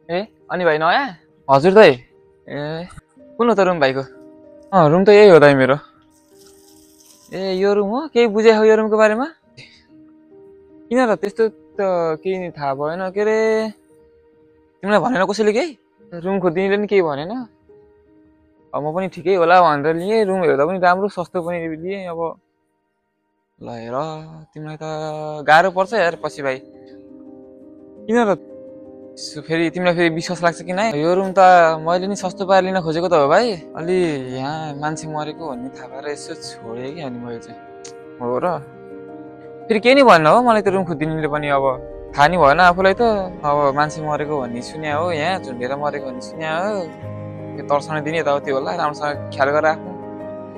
ए अनि भाइ नयाँ हजुर दाइ ए कुन हो त रुम भाइको रुम त यही हो दाइ मेरो ए यो रुम हो केही बुझे हो यो रुमको बारेमा किन र त्यस्तो त केही नि थाहा भएन के अरे तिमीलाई भनेन कसैले केही रुम खोजिदिनेले नि केही भनेन अब म पनि ठिकै होला भनेर लिएँ रुम हेर्दा पनि राम्रो सस्तो पनि लिएँ अब ल हेर तिमीलाई त गाह्रो पर्छ यार पछि भाइ किन र फेरि तिमीलाई फेरि विश्वास लाग्छ कि नै यो रुम त मैले नि सस्तो पाएर लिन खोजेको त हो भाइ अलि यहाँ मान्छे मरेको भन्ने थाहा पाएर यसो छोडेँ कि अनि मैले चाहिँ हो र फेरि केही नि भएन हो मलाई त रुम खोजिदिनेले पनि अब थाहा नि भएन आफूलाई त अब मान्छे मरेको भन्ने सुन्या हो यहाँ झुन्डेर मरेको भन्ने सुन्या हो त्यो तर्साउन दिने यताउति होला राम्रोसँग ख्याल गरेर आफ्नो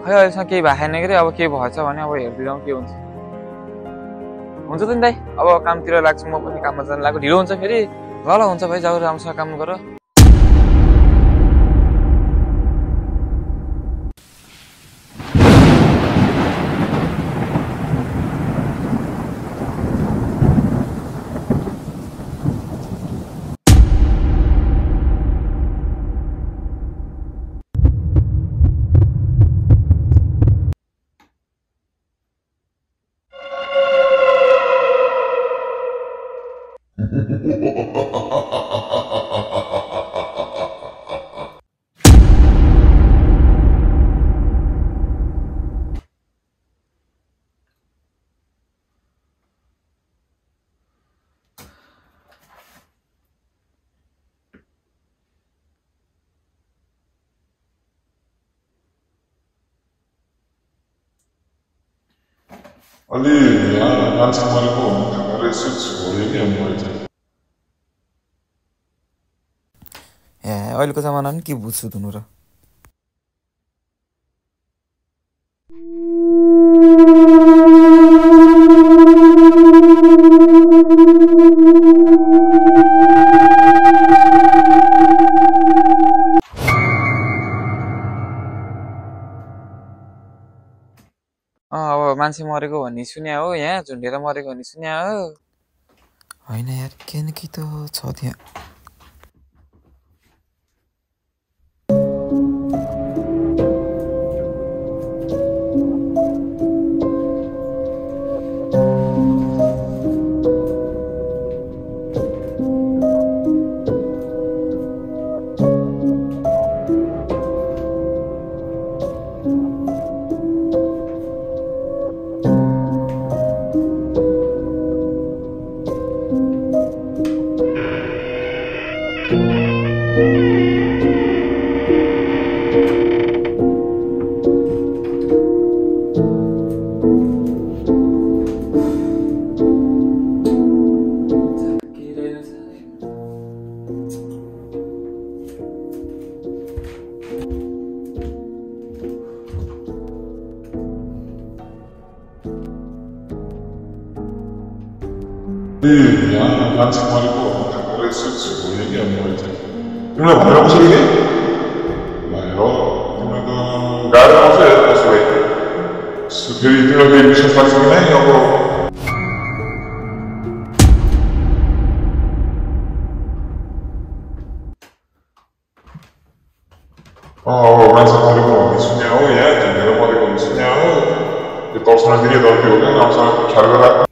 खै अहिलेसम्म केही भएको छैन कि अब केही भएछ भने अब हेरिदिउँ के हुन्छ हुन्छ त नि दाइ अब कामतिर लाग्छु म पनि काममा जानु लाग्यो ढिलो हुन्छ फेरि ल ल हुन्छ भाइ जाऊ राम्रोसँग काम गर अलि यहाँ मान्छे मरेको भन्ने थाहा पाएर यसो छोडेँ कि अनि मैले चाहिँ ए अहिलेको जमाना नि के बुझ्छु धुनु र अब मान्छे मरेको भन्ने सुन्या हो यहाँ झुन्डेर मरेको भन्ने सुन्या हो होइन यार केही न केही त छ त्यहाँ यहाँ मान्छे मरेको भन्ने थाहा पाएर यसो छोडेँ कि अनि मैले चाहिँ तिमीलाई भनेर कसैले केही ल हेर तिमीलाई त गाह्रो पर्छ यार पछि भाइ फेरि तिमीलाई फेरि विश्वास लाग्छ कि नै अब मान्छे मरेको भन्ने सुन्या हो यहाँ झुन्डेर मरेको भन्ने सुन्या हो त्यो तर्साउन दिने दल्ती होला राम्रोसँग ख्याल गरेर